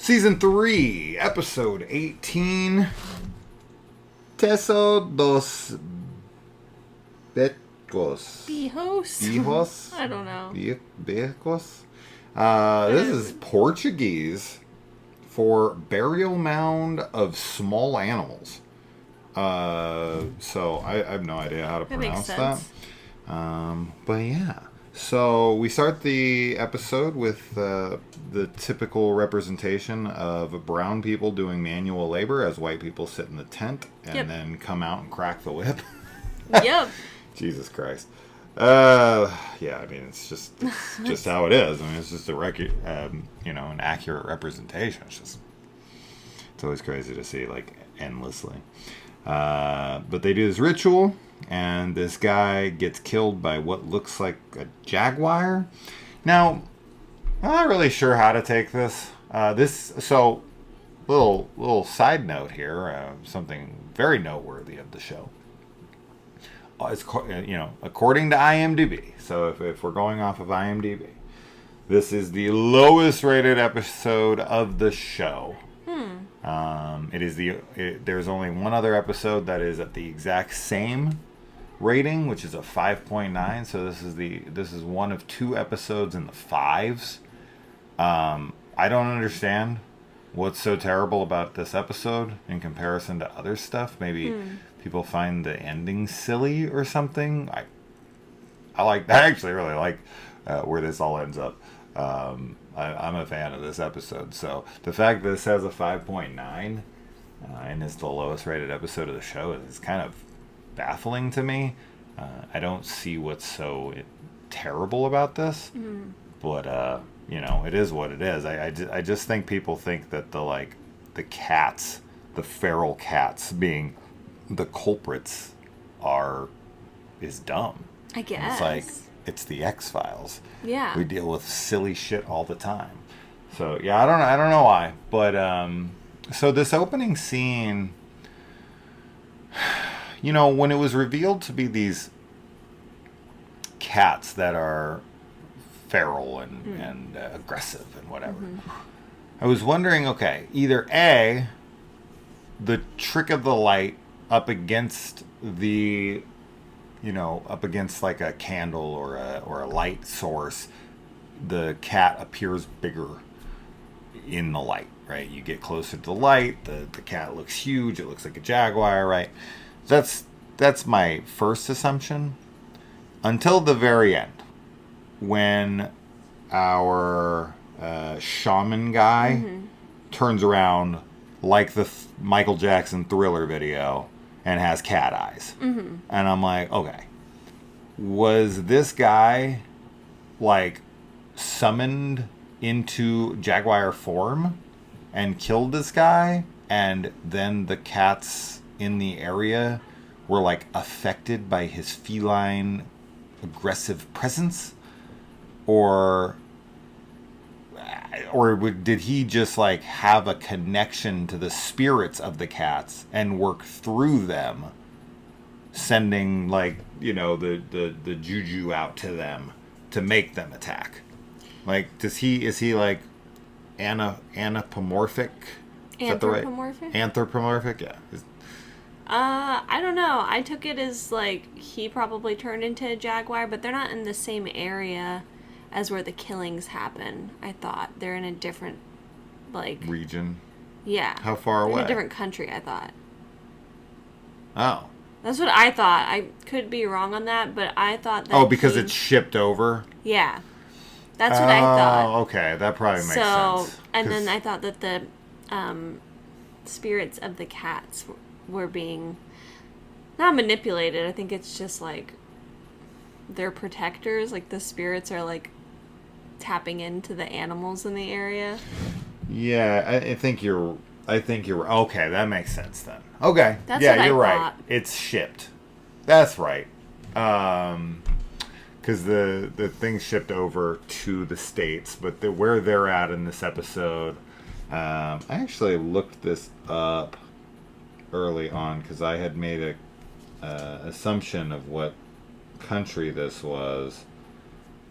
Season 3, Episode 18. Teso dos Bichos. Bichos? I don't know. Bichos? This is Portuguese for burial mound of small animals. So I have no idea how to pronounce that. But yeah. So we start the episode with the typical representation of brown people doing manual labor as white people sit in the tent and then come out and crack the whip. Yep. Jesus Christ. Yeah, I mean, it's just how it is. I mean, it's just an accurate representation. It's always crazy to see, like, endlessly. But they do this ritual, and this guy gets killed by what looks like a jaguar. Now, I'm not really sure how to take this. Little side note here, something very noteworthy of the show. It's, according to IMDb, so if we're going off of IMDb, this is the lowest rated episode of the show. There's only one other episode that is at the exact same rating, which is a 5.9. So this is one of two episodes in the fives. I don't understand what's so terrible about this episode in comparison to other stuff. Maybe people find the ending silly or something. I actually really like where this all ends up. I'm a fan of this episode. So the fact that this has a 5.9 and is the lowest rated episode of the show is kind of baffling to me. I don't see what's so terrible about this, but it is what it is. I just think people think that the cats, the feral cats being the culprits is dumb. I guess. It's like, it's the X-Files. Yeah. We deal with silly shit all the time. So, yeah, I don't know why. But, so this opening scene, when it was revealed to be these cats that are feral and aggressive and whatever, I was wondering, okay, either A, the trick of the light up against like a candle or a light source, the cat appears bigger in the light, right? You get closer to the light, the cat looks huge, it looks like a jaguar, right? That's my first assumption. Until the very end, when our shaman guy turns around like the Michael Jackson Thriller video and has cat eyes. And I'm like, okay, was this guy summoned into jaguar form and killed this guy, and then the cats in the area were affected by his feline aggressive presence, or did he just have a connection to the spirits of the cats and work through them, sending the juju out to them to make them attack? Is he anthropomorphic? Anthropomorphic, yeah. I don't know. I took it as he probably turned into a jaguar, but they're not in the same area as where the killings happen. I thought they're in a different region. Yeah. How far away? In a different country, I thought. Oh. That's what I thought. I could be wrong on that, but I thought that. Oh, because it's shipped over? Yeah. That's what I thought. Oh, okay. That probably makes sense. And then I thought that the spirits of the cats were being not manipulated. I think it's just they're protectors. The spirits are tapping into the animals in the area. Yeah, I think you're okay. That makes sense then. Okay, that's yeah, what you're I right. thought. It's shipped. That's right. Because the thing's shipped over to the States, but where they're at in this episode, I actually looked this up early on because I had made a assumption of what country this was.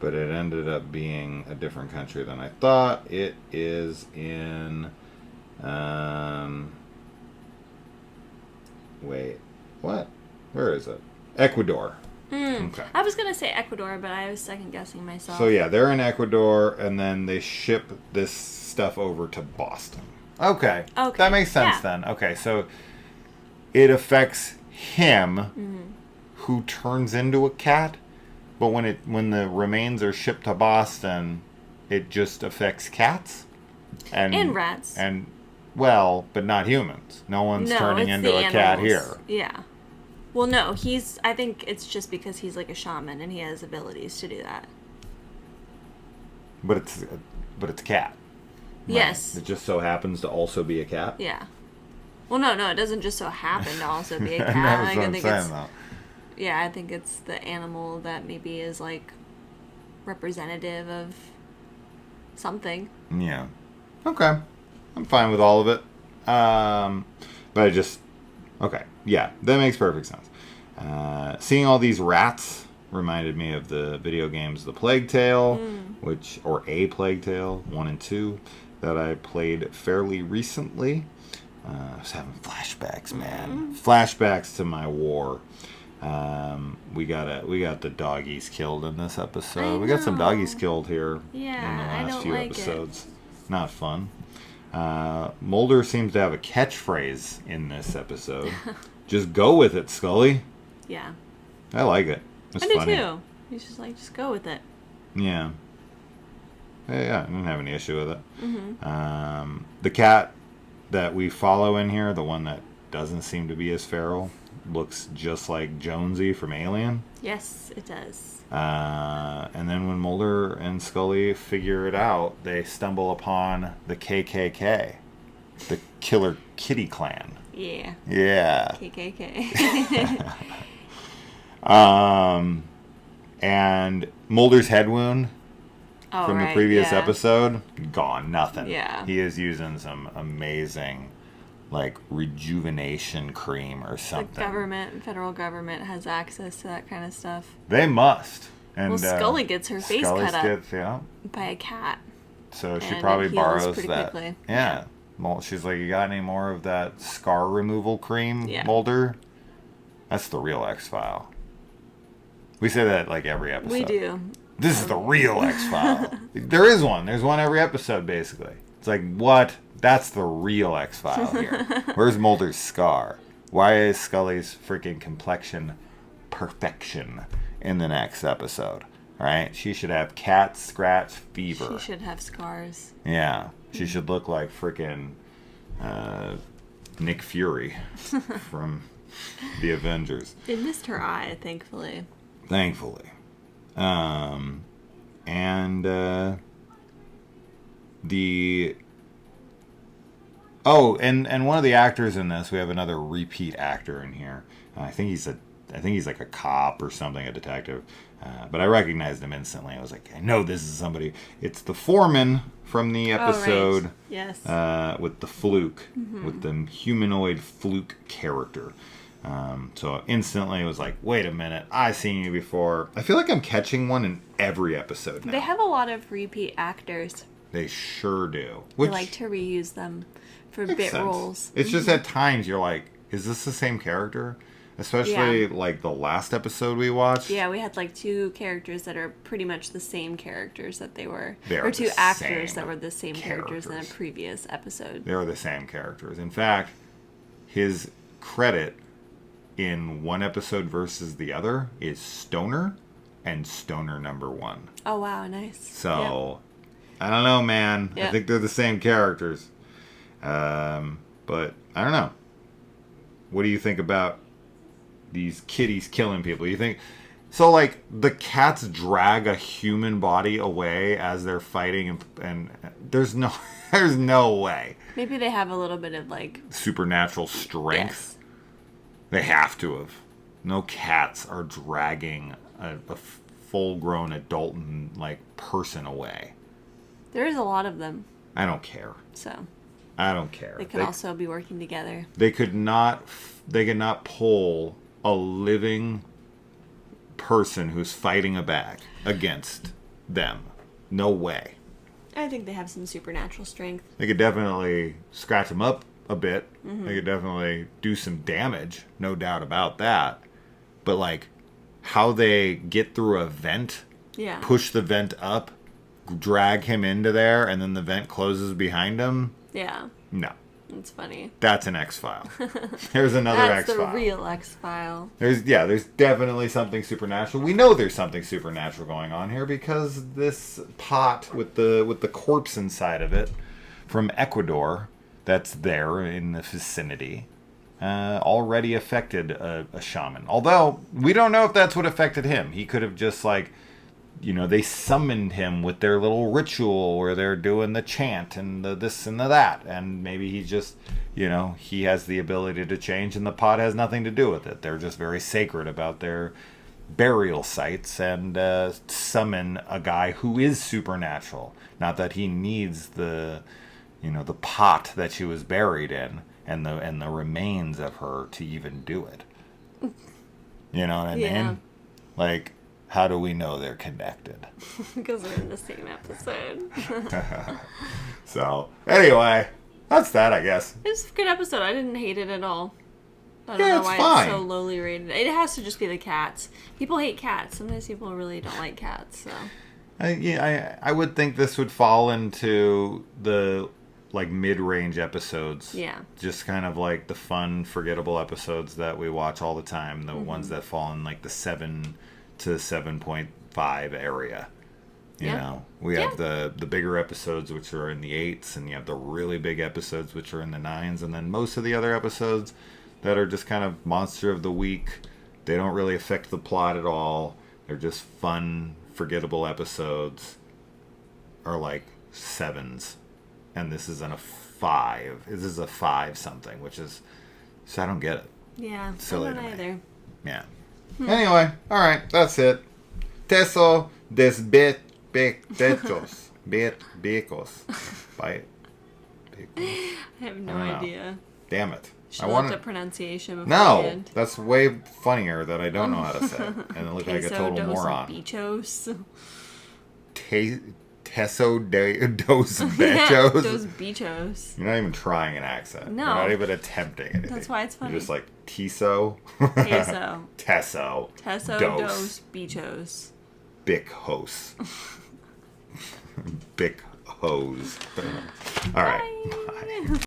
but it ended up being a different country than I thought. It is in, wait, what? Where is it? Ecuador. Okay. I was going to say Ecuador, but I was second guessing myself. So yeah, they're in Ecuador, and then they ship this stuff over to Boston. Okay. That makes sense then. Okay, so it affects him, who turns into a cat, but when the remains are shipped to Boston, it just affects cats and rats. And well, but not humans. No one's turning into a cat here. Yeah. Well, no, I think it's just because he's like a shaman and he has abilities to do that. But it's a cat. Right? Yes. It just so happens to also be a cat? Yeah. Well, no, it doesn't just so happen to also be a cat. That's what I'm saying, though. Yeah, I think it's the animal that maybe is like representative of something. Yeah. Okay. I'm fine with all of it. But okay. Yeah, that makes perfect sense. Seeing all these rats reminded me of the video games The Plague Tale, or A Plague Tale 1 and 2, that I played fairly recently. I was having flashbacks, man. Flashbacks to my war. We got the doggies killed in this episode. We got some doggies killed here in the last few episodes. Not fun. Mulder seems to have a catchphrase in this episode. Just go with it, Scully. Yeah. I like it. It's funny. I do too. He's just like, just go with it. Yeah. Yeah, I don't have any issue with it. The cat that we follow in here, the one that doesn't seem to be as feral, looks just like Jonesy from Alien. Yes, it does. And then when Mulder and Scully figure it out, they stumble upon the KKK, the Killer Kitty Clan. Yeah. Yeah. KKK. And Mulder's head wound from the previous episode, gone. Nothing. Yeah. He is using some amazing, like, rejuvenation cream or something. The federal government has access to that kind of stuff. They must. And, well, Scully gets her face cut up by a cat. So she probably borrows that. Quickly. Yeah. Well, she's like, you got any more of that scar removal cream, yeah. Mulder? That's the real X-File. We say that like every episode. We do. This is the real X-File. There is one. There's one every episode, basically. It's like, what? That's the real X-File here. Where's Mulder's scar? Why is Scully's freaking complexion perfection in the next episode? Right? She should have cat scratch fever. She should have scars. Yeah. She should look like freaking Nick Fury from the Avengers. They missed her eye, thankfully. Thankfully. And one of the actors in this, we have another repeat actor in here. I think he's like a cop or something, a detective. But I recognized him instantly. I was like, I know this is somebody. It's the foreman from the episode. Right. Yes. With the fluke, with the humanoid fluke character. So instantly it was like, wait a minute, I've seen you before. I feel like I'm catching one in every episode now. They have a lot of repeat actors. They sure do. They like to reuse them for bit roles. It's just at times you're like, is this the same character? Especially like the last episode we watched. Yeah, we had like two characters that are pretty much the same characters that they were. Or two actors that were the same characters in a previous episode. They were the same characters. In fact, his credit in one episode versus the other is Stoner and Stoner #1. Oh, wow, nice. So, I don't know, man. I think they're the same characters. But, I don't know. What do you think about these kitties killing people? You think... So, like, the cats drag a human body away as they're fighting, and there's no way. Maybe they have a little bit of, like... supernatural strength. Yes. They have to have. No cats are dragging a full-grown adult like person away. There is a lot of them. I don't care. So. I don't care. They could also be working together. They could not pull a living person who's fighting a bag against them. No way. I think they have some supernatural strength. They could definitely scratch them up a bit. They could definitely do some damage, no doubt about that. But like, how they get through a vent, push the vent up, drag him into there, and then the vent closes behind him. Yeah. No. It's funny. That's an X-File. There's another X-File. That's the real X-File. There's definitely something supernatural. We know there's something supernatural going on here because this pot with the corpse inside of it from Ecuador that's there in the vicinity already affected a shaman. Although we don't know if that's what affected him. He could have just like, they summoned him with their little ritual where they're doing the chant and the this and the that. And maybe he just, he has the ability to change and the pot has nothing to do with it. They're just very sacred about their burial sites and summon a guy who is supernatural. Not that he needs the pot that she was buried in and the remains of her to even do it. You know what I mean? Like, how do we know they're connected? Because they're in the same episode. So, anyway, that's that, I guess. It's a good episode. I didn't hate it at all. I don't know why it's so lowly rated. It has to just be the cats. People hate cats. Sometimes people really don't like cats. So, I would think this would fall into the like mid-range episodes. Yeah. Just kind of like the fun, forgettable episodes that we watch all the time. The ones that fall in like the 7 to 7.5 area. You know, we have the bigger episodes which are in the 8s, and you have the really big episodes which are in the 9s, and then most of the other episodes that are just kind of monster of the week. They don't really affect the plot at all. They're just fun, forgettable episodes are like 7s, and this is a 5. This is a 5 something, which is, so I don't get it. Yeah, Silly I don't either. Yeah. Anyway, all right, that's it. Teso des Bichos. Bichos. By I have no idea. Damn it. I want the pronunciation before No, that's way funnier that I don't know how to say it. And I look like a total moron. Bichos. Teso dos Bichos. Yeah, those Bichos. You're not even trying an accent. No. You're not even attempting anything. That's why it's funny. You're just like, Teso. Teso. Teso. Teso dos Bichos. Bichos. Bichos. All right. Bye.